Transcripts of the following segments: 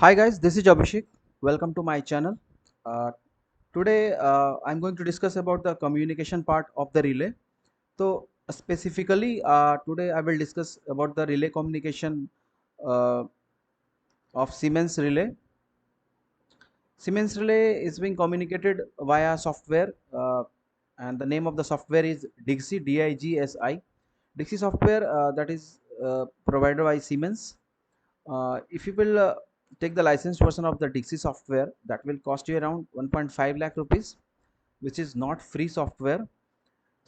Hi guys, this is Abhishek. Welcome to my channel. Uh, Today I'm going to discuss about the communication part of the relay. So specifically today I will discuss about the relay communication uh, of Siemens relay. Siemens relay is being communicated via software, and the name of the software is Digsi, Digsi. Digsi software that is provided by Siemens. If you will take the licensed version of the Dixie software, that will cost you around 1.5 lakh rupees, which is not free software.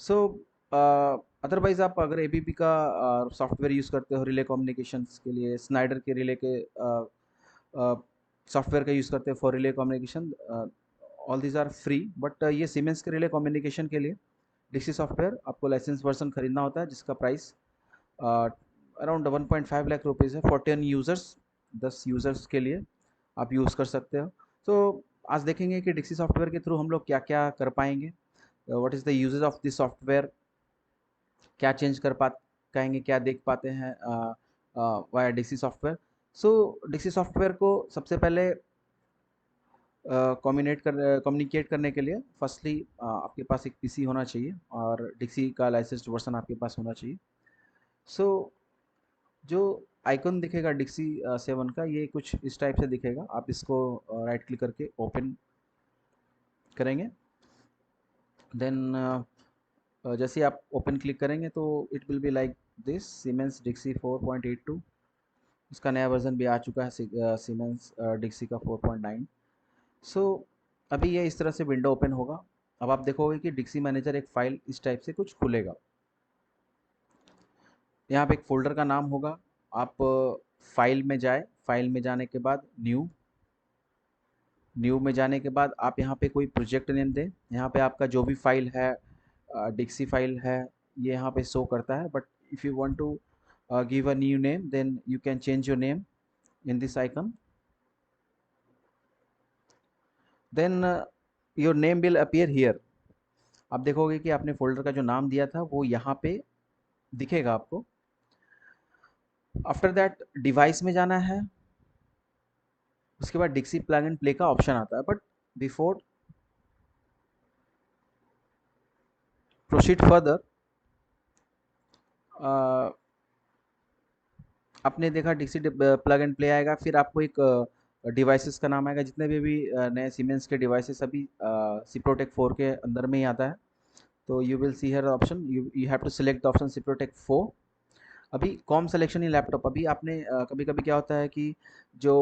So otherwise आप अगर ABP का software use करते हो relay communications के लिए, Snyder के relay के software का यूज़ करते हो for relay communication, all these are free. But ये सीमेंस के रिले कम्युनिकेशन के लिए डिक्सी सॉफ्टवेयर आपको लाइसेंस वर्जन खरीदना होता है, जिसका प्राइस अराउंड 1.5 लाख रुपीज़ है फॉर 10 यूज़र्स। 10 यूज़र्स के लिए आप यूज़ कर सकते हो। तो आज देखेंगे कि डिक्सी सॉफ्टवेयर के थ्रू हम लोग क्या क्या कर पाएंगे, what is the uses of this software, क्या चेंज कर पाएंगे, क्या देख पाते हैं वाया डिक्सी सॉफ्टवेयर। सो डिक्सी सॉफ्टवेयर को सबसे पहले कम्युनिकेट करने के लिए फर्स्टली आपके पास एक पीसी होना चाहिए और डिक्सी का लाइसेंस्ड वर्जन आपके पास होना चाहिए। सो जो आइकन दिखेगा डिक्सी 7 का, ये कुछ इस टाइप से दिखेगा। आप इसको राइट क्लिक करके ओपन करेंगे। देन जैसे ही आप ओपन क्लिक करेंगे तो it will be like this, Siemens DIGSI 4.82। इसका नया वर्जन भी आ चुका है, सीमेंस डिक्सी का 4.9। सो अभी ये इस तरह से विंडो ओपन होगा। अब आप देखोगे कि डिक्सी मैनेजर एक फाइल इस टाइप से कुछ खुलेगा। यहाँ पे एक फोल्डर का नाम होगा। आप फाइल में जाए, फाइल में जाने के बाद न्यू, न्यू में जाने के बाद आप यहाँ पे कोई प्रोजेक्ट नेम दें। यहाँ पे आपका जो भी फाइल है, डिक्सी फाइल है, ये यहाँ पे शो करता है। But if you want to give a new name, then you can change your name in this icon. Then your name will appear here. आप देखोगे कि आपने फोल्डर का जो नाम दिया था वो यहाँ पे दिखेगा आपको। आफ्टर दैट डिवाइस में जाना है, उसके बाद डिक्सी प्लग एंड प्ले का ऑप्शन आता है। बट बिफोर प्रोसीड फर्दर, आपने देखा डिक्सी प्लग एंड प्ले आएगा, फिर आपको एक डिवाइसेस का नाम आएगा। जितने भी नए सीमेंस के डिवाइसेस अभी सिप्रोटेक 4 के अंदर में ही आता है। तो you will see here option, you have to select the option SIPROTEC 4। अभी कॉम सिलेक्शन इन लैपटॉप, अभी आपने कभी कभी क्या होता है कि जो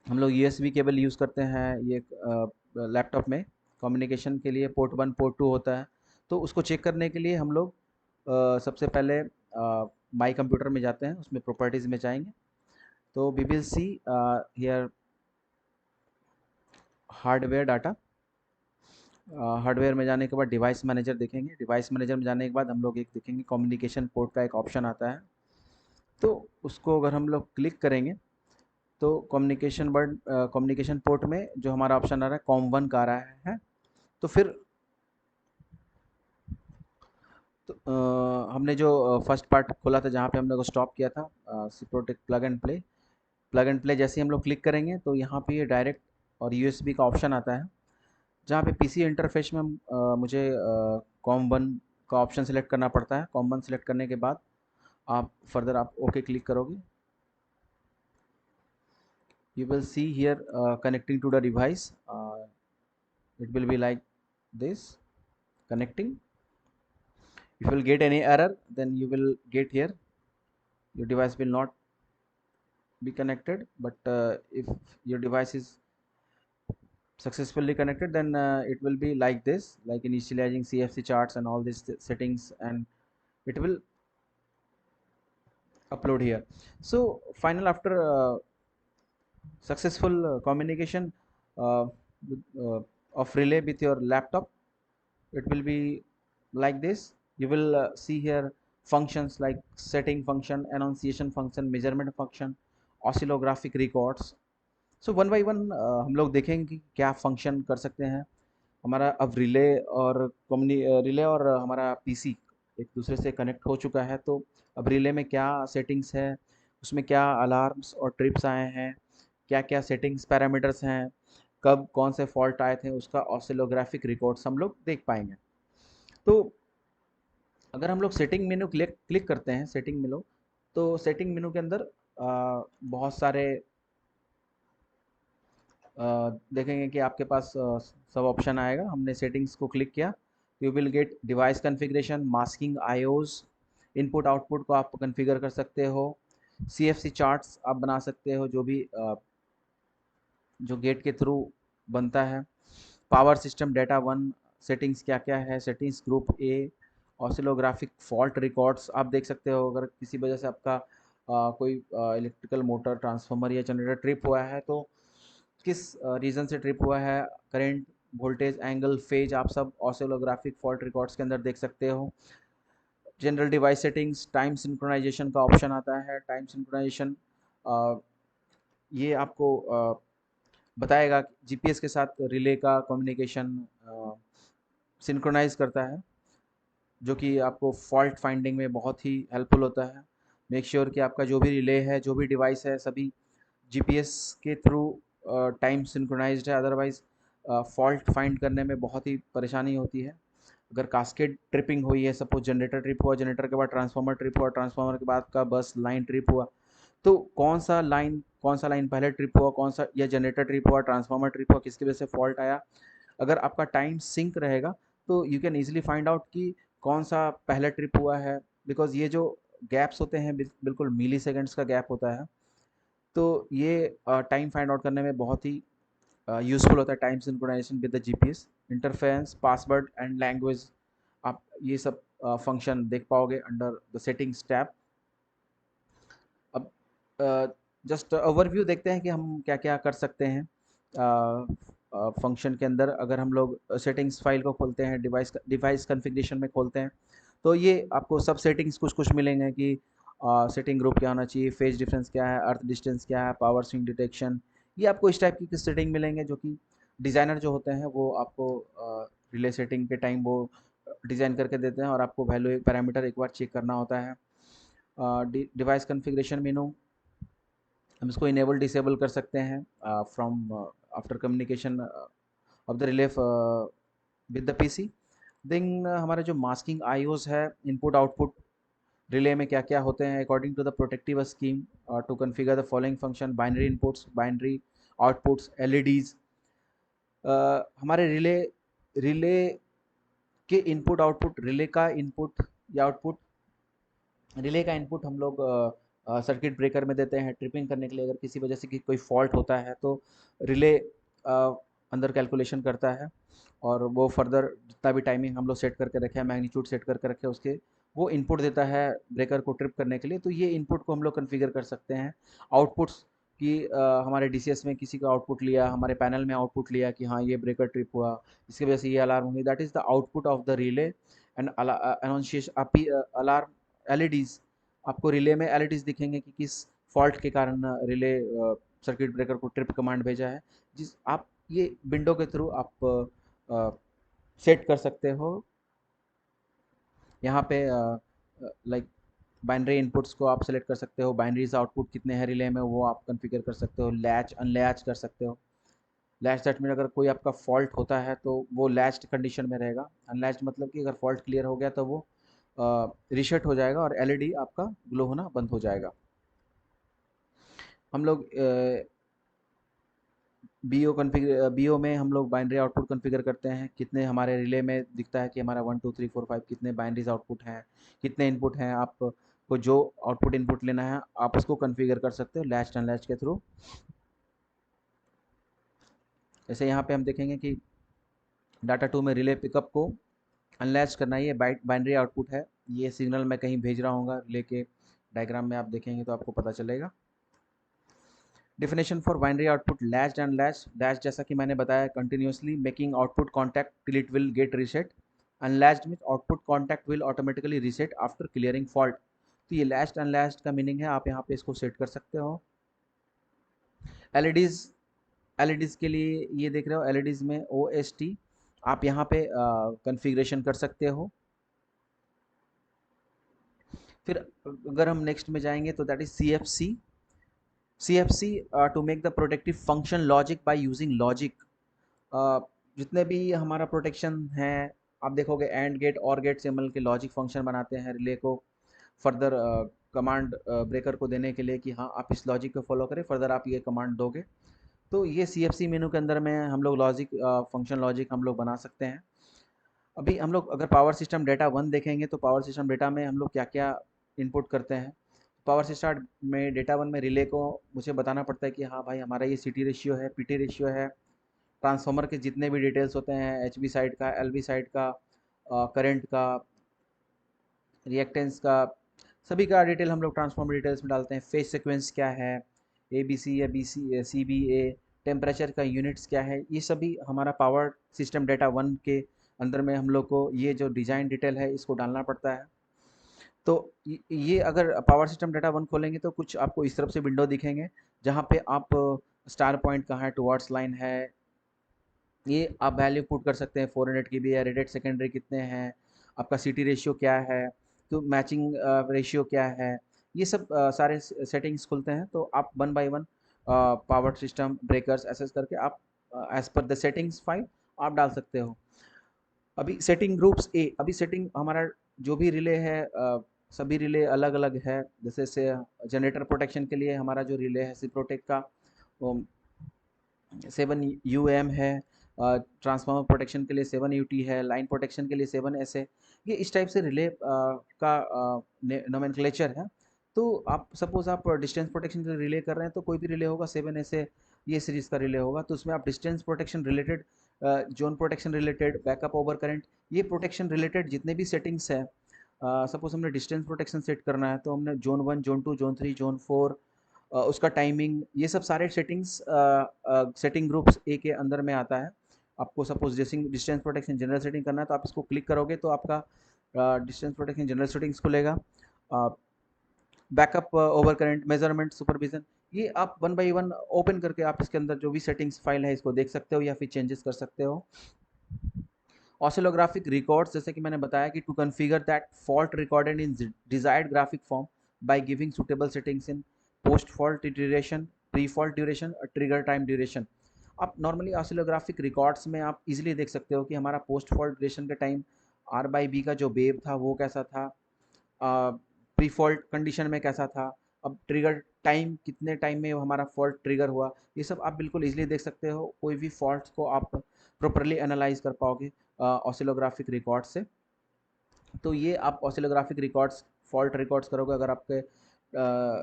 हम लोग यूएसबी केबल यूज़ करते हैं ये लैपटॉप में कम्युनिकेशन के लिए, पोर्ट 1 पोर्ट 2 होता है। तो उसको चेक करने के लिए हम लोग सबसे पहले माई कंप्यूटर में जाते हैं, उसमें प्रॉपर्टीज़ में जाएंगे तो we will see here hardware data. Hardware में जाने के बाद डिवाइस मैनेजर देखेंगे। डिवाइस मैनेजर में जाने के बाद हम लोग एक देखेंगे कम्युनिकेशन पोर्ट का एक ऑप्शन आता है। तो उसको अगर हम लोग क्लिक करेंगे तो कम्युनिकेशन पोर्ट में जो हमारा ऑप्शन आ रहा है कॉम 1 का आ रहा है। तो फिर तो हमने जो फर्स्ट पार्ट खोला था जहाँ पे हम लोग स्टॉप किया था, SIPROTEC plug and play. Plug and play जैसे ही हम लोग क्लिक करेंगे तो यहाँ पे ये डायरेक्ट और यूएसबी का ऑप्शन आता है, जहाँ पे पीसी इंटरफेस में मुझे कॉम 1 का ऑप्शन सेलेक्ट करना पड़ता है। कॉम 1 सेलेक्ट करने के बाद आप फर्दर आप ओके क्लिक करोगे। You will see here connecting to the device. It will be like this, connecting. If you will get any error, then you will get here your device will not be connected. But if your device is successfully connected, then it will be like this, like initializing CFC charts and all these settings, and it will upload here. So final, after successful communication uh, of relay with your laptop, it will be like this. You will see here functions like setting function, annunciation function, measurement function, oscillographic records. So one by one हम लोग देखेंगे कि क्या function कर सकते हैं। हमारा अब रिले और हमारा पीसी एक दूसरे से कनेक्ट हो चुका है। तो अब रिले में क्या सेटिंग्स है, उसमें क्या अलार्म्स और ट्रिप्स आए हैं, क्या क्या सेटिंग्स पैरामीटर्स हैं, कब कौन से फॉल्ट आए थे, उसका ऑसिलोग्राफिक रिकॉर्ड्स हम लोग देख पाएंगे। तो अगर हम लोग सेटिंग मेनू क्लिक क्लिक करते हैं सेटिंग मेनू, तो सेटिंग मेनू के अंदर बहुत सारे देखेंगे कि आपके पास सब ऑप्शन आएगा। हमने सेटिंग्स को क्लिक किया, you will get device configuration, masking, iOS, input output को आप कॉन्फ़िगर कर सकते हो, सीएफसी चार्ट्स आप बना सकते हो जो भी जो गेट के थ्रू बनता है, power system data one settings क्या क्या है, settings group A, oscillographic fault records आप देख सकते हो। अगर किसी वजह से आपका कोई इलेक्ट्रिकल मोटर ट्रांसफार्मर या जनरेटर ट्रिप हुआ है तो किस रीज़न से ट्रिप हुआ है, करंट, वोल्टेज, एंगल, फेज आप सब ऑसिलोग्राफिक फॉल्ट रिकॉर्ड्स के अंदर देख सकते हो। General device settings, time synchronisation का ऑप्शन आता है। टाइम सिंक्रोनाइजेशन ये आपको बताएगा जीपीएस के साथ रिले का कम्युनिकेशन सिंक्रोनाइज करता है, जो कि आपको फॉल्ट फाइंडिंग में बहुत ही हेल्पफुल होता है। मेक श्योर कि आपका जो भी रिले है, जो भी डिवाइस है, सभी जीपीएस के थ्रू टाइम सिंक्रोनाइज्ड है, अदरवाइज फॉल्ट फाइंड करने में बहुत ही परेशानी होती है। अगर कास्केड ट्रिपिंग हुई है, सपोज जनरेटर ट्रिप हुआ, जनरेटर के बाद ट्रांसफार्मर ट्रिप हुआ, ट्रांसफार्मर के बाद का बस लाइन ट्रिप हुआ, तो कौन सा लाइन पहले ट्रिप हुआ, कौन सा, या जनरेटर ट्रिप हुआ, ट्रांसफार्मर ट्रिप हुआ, किसकी वजह से फॉल्ट आया। अगर आपका टाइम सिंक रहेगा तो you can easily find out कि कौन सा पहले ट्रिप हुआ है, बिकॉज ये जो गैप्स होते हैं बिल्कुल मिली सेकेंड्स का गैप होता है। तो ये टाइम फाइंड आउट करने में बहुत ही यूजफुल होता है। Time synchronisation with the GPS, interference, password and language, आप ये सब फंक्शन देख पाओगे अंडर द सेटिंग्स टैब। अब जस्ट ओवरव्यू देखते हैं कि हम क्या क्या कर सकते हैं फंक्शन के अंदर। अगर हम लोग सेटिंग्स फाइल को खोलते हैं, डिवाइस कॉन्फ़िगरेशन में खोलते हैं, तो ये आपको सब सेटिंग्स कुछ कुछ मिलेंगे कि सेटिंग ग्रुप क्या होना चाहिए, फेज डिफरेंस क्या है, अर्थ डिस्टेंस क्या है, पावर स्विंग डिटेक्शन, ये आपको इस टाइप की सेटिंग मिलेंगे जो कि डिज़ाइनर जो होते हैं वो आपको रिले सेटिंग के टाइम वो डिज़ाइन करके देते हैं, और आपको वैल्यू एक पैरामीटर एक बार चेक करना होता है। डिवाइस कॉन्फ़िगरेशन मेनू, हम इसको इनेबल डिसेबल कर सकते हैं from after communication of the relay with the PC. Then हमारे जो मास्किंग आईओस है, इनपुट आउटपुट रिले में क्या क्या होते हैं, according to the protective scheme to configure the following function, binary inputs, binary outputs, LEDs. हमारे रिले रिले के इनपुट आउटपुट, रिले का इनपुट या आउटपुट, रिले का इनपुट हम लोग सर्किट ब्रेकर में देते हैं ट्रिपिंग करने के लिए। अगर किसी वजह से कि कोई फॉल्ट होता है तो रिले अंदर कैलकुलेशन करता है, और वो फर्दर जितना भी टाइमिंग हम लोग सेट करके रखे हैं, मैग्नीट्यूड सेट करके रखे हैं उसके, वो इनपुट देता है ब्रेकर को ट्रिप करने के लिए। तो ये इनपुट को हम लोग कन्फिगर कर सकते हैं। आउटपुट्स कि हमारे डीसीएस में किसी का आउटपुट लिया, हमारे पैनल में आउटपुट लिया कि हाँ ये ब्रेकर ट्रिप हुआ, इसकी वजह से ये अलार्म हुई, that is the output of the relay. And annunciation alarm, LEDs, आपको रिले में एलईडीज दिखेंगे कि किस फॉल्ट के कारण रिले सर्किट ब्रेकर को ट्रिप कमांड भेजा है, जिस आप ये विंडो के थ्रू आप सेट कर सकते हो। यहाँ पे लाइक बाइनरी इनपुट्स को आप सेलेक्ट कर सकते हो, बाइनरीज आउटपुट कितने हैं रिले में वो आप कॉन्फ़िगर कर सकते हो, लैच अनलैच कर सकते हो। लैच दैट मीन अगर कोई आपका फॉल्ट होता है तो वो लैच्ड कंडीशन में रहेगा। अनलैच्ड मतलब कि अगर फॉल्ट क्लियर हो गया तो वो रीसेट हो जाएगा और एलईडी आपका ग्लो होना बंद हो जाएगा। हम लोग बीओ में हम लोग बाइनरी आउटपुट कॉन्फ़िगर करते हैं, कितने हमारे रिले में दिखता है कि हमारा 1 2 3 4 5 कितने बाइनरीज आउटपुट हैं, कितने इनपुट हैं। आपको जो आउटपुट इनपुट लेना है आप उसको कॉन्फ़िगर कर सकते हो लैच अनलैच के थ्रू। जैसे यहाँ पे हम देखेंगे कि डाटा 2 में रिले पिकअप को अनलैच करना, ये बाइनरी आउटपुट है, ये सिग्नल मैं कहीं भेज रहा हूँ रिले के डायग्राम में आप देखेंगे तो आपको पता चलेगा। Definition for binary output: latched and latched. Latched जैसा कि मैंने बताया, continuously making output contact till it will get reset. Unlatched means output contact will automatically reset after clearing fault. तो ये latched unlatched का मीनिंग है, आप यहाँ पे इसको सेट कर सकते हो। LEDs, LEDs के लिए ये देख रहे हो, LEDs में OST आप यहाँ पे कॉन्फ़िगरेशन कर सकते हो। फिर अगर हम नेक्स्ट में जाएंगे तो that is CFC to make the protective function logic by using logic. जितने भी हमारा प्रोटेक्शन है, आप देखोगे एंड गेट और गेट से मिल के लॉजिक फंक्शन बनाते हैं रिले को फर्दर कमांड ब्रेकर को देने के लिए कि हाँ आप इस लॉजिक को फॉलो करें, फर्दर आप ये कमांड दोगे। तो ये CFC मेनू के अंदर में हम लोग लॉजिक फंक्शन लॉजिक हम लोग बना सकते हैं। अभी हम लोग अगर पावर सिस्टम डेटा 1 देखेंगे तो पावर सिस्टम डेटा में हम लोग क्या क्या इनपुट करते हैं। पावर सिस्टम में डेटा 1 में रिले को मुझे बताना पड़ता है कि हाँ भाई हमारा ये CT रेशियो है, PT रेशियो है, ट्रांसफार्मर के जितने भी डिटेल्स होते हैं, HV साइड का, LV साइड का, करंट का, रिएक्टेंस का, सभी का डिटेल हम लोग ट्रांसफार्मर डिटेल्स में डालते हैं। फेज सीक्वेंस क्या है, ABC या BC, CBA, टेम्परेचर का यूनिट्स क्या है, ये सभी हमारा पावर सिस्टम डेटा 1 के अंदर में हम लोग को ये जो डिज़ाइन डिटेल है इसको डालना पड़ता है। तो ये अगर पावर सिस्टम डेटा 1 खोलेंगे तो कुछ आपको इस तरफ से विंडो दिखेंगे जहाँ पे आप स्टार पॉइंट कहाँ है, टुवर्ड्स लाइन है, ये आप वैल्यू पुट कर सकते हैं। 400 की भी है, रेटेड सेकेंडरी कितने हैं, आपका CT रेशियो क्या है, तो मैचिंग रेशियो क्या है, ये सब सारे सेटिंग्स खुलते हैं। तो आप one by one power system breakers access करके आप as per the settings file आप डाल सकते हो। अभी सेटिंग ग्रुप्स ए, अभी सेटिंग हमारा जो भी रिले है सभी रिले अलग अलग है। जैसे से जनरेटर प्रोटेक्शन के लिए हमारा जो रिले है सिप्रोटेक का 7UM है, ट्रांसफार्मर प्रोटेक्शन के लिए 7UT है, लाइन प्रोटेक्शन के लिए 7S है। ये इस टाइप से रिले का नोमेनक्लेचर है। तो आप सपोज आप डिस्टेंस प्रोटेक्शन के लिए रिले कर रहे हैं तो कोई भी रिले होगा 7SA ये सीरीज का रिले होगा, तो उसमें आप distance protection related, zone protection related, backup over current, ये प्रोटेक्शन रिलेटेड जितने भी सेटिंग्स है, सपोज हमने डिस्टेंस प्रोटेक्शन सेट करना है तो हमने जोन 1, जोन 2, जोन 3, जोन 4, उसका टाइमिंग, ये सब सारे सेटिंग्स सेटिंग ग्रुप्स ए के अंदर में आता है। आपको suppose distance protection general setting करना है तो आप इसको क्लिक करोगे तो आपका डिस्टेंस प्रोटेक्शन जनरल सेटिंग्स खुलेगा। Backup over current measurement supervision, ये आप वन बाय वन ओपन करके आप इसके अंदर जो भी सेटिंग्स फाइल है इसको देख सकते हो या फिर चेंजेस कर सकते हो। ऑसिलोग्राफिक रिकॉर्ड्स, जैसे कि मैंने बताया कि to configure that fault recorded in desired graphic form by giving suitable settings in post fault duration, pre fault duration और ट्रिगर टाइम ड्यूरेशन। आप नॉर्मली ऑसिलोग्राफिक रिकॉर्ड्स में आप इजीली देख सकते हो कि हमारा पोस्ट फॉल्ट ड्यूरेशन के टाइम R/B का जो वेव था वो कैसा था, प्री फॉल्ट कंडीशन में कैसा था, अब ट्रिगर टाइम कितने टाइम में हमारा फॉल्ट ट्रिगर हुआ, ये सब आप बिल्कुल इजीली देख सकते हो। कोई भी फॉल्ट्स को आप प्रॉपरली एनालाइज कर पाओगे ऑसिलोग्राफिक रिकॉर्ड से। तो ये आप ऑसिलोग्राफिक रिकॉर्ड्स, फॉल्ट रिकॉर्ड्स करोगे अगर आपके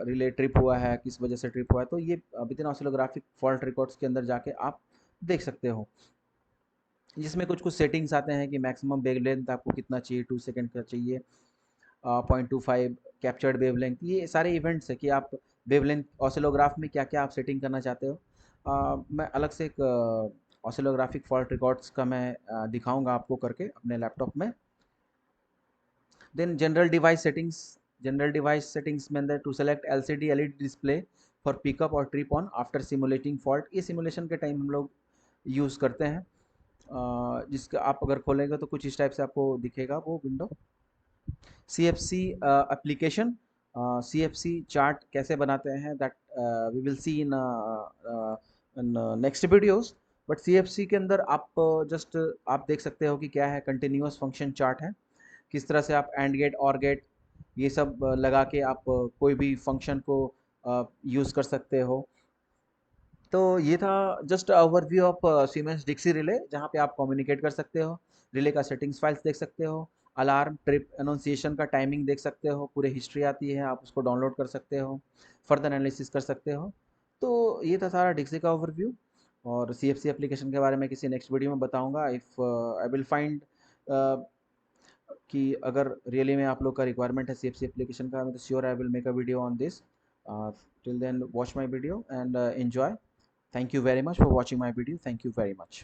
रिले ट्रिप हुआ है, किस वजह से ट्रिप हुआ है, तो ये विद इन ऑसिलोग्राफिक फॉल्ट रिकॉर्ड्स के अंदर जाके आप देख सकते हो। जिसमें कुछ कुछ सेटिंग्स आते हैं कि मैक्सिमम वेवलेंथ आपको कितना चाहिए, 2 सेकंड का चाहिए, 0.25 कैप्चर्ड वेवलेंथ, ये सारे इवेंट्स है कि आप वेवलेंथ ऑसिलोग्राफ में क्या क्या आप सेटिंग करना चाहते हो। मैं अलग से एक ऑसिलोग्राफिक फॉल्ट रिकॉर्ड्स का मैं दिखाऊंगा आपको करके अपने लैपटॉप में। देन जनरल डिवाइस सेटिंग्स में अंदर to select LCD LED display for pickup और trip on after simulating fault, ये सिमुलेशन के टाइम हम लोग यूज़ करते हैं। जिसका आप अगर खोलेंगे तो कुछ इस टाइप से आपको दिखेगा वो window. CFC application, CFC chart कैसे बनाते हैं that we will see in next videos. But CFC के अंदर आप जस्ट आप देख सकते हो कि क्या है, कंटिन्यूअस फंक्शन चार्ट है, किस तरह से आप एंड गेट और गेट ये सब लगा के आप कोई भी फंक्शन को यूज़ कर सकते हो। तो ये था just overview of Siemens DIGSI relay, जहाँ पे आप कम्युनिकेट कर सकते हो, रिले का सेटिंग्स फाइल्स देख सकते हो, अलार्म ट्रिप अनाउंसिएशन का टाइमिंग देख सकते हो, पूरे हिस्ट्री आती है, आप उसको डाउनलोड कर सकते हो, फर्दर एनालिसिस कर सकते हो। तो ये था सारा डिक्सी का ओवरव्यू। और CFC एप्लीकेशन के बारे में किसी नेक्स्ट वीडियो में बताऊंगा इफ़ आई विल फाइंड कि अगर रियली में आप लोग का रिक्वायरमेंट है CFC एप्लीकेशन का, तो sure I will make a video on this. Till then watch my video and enjoy. Thank you very much for watching my video. Thank you very much.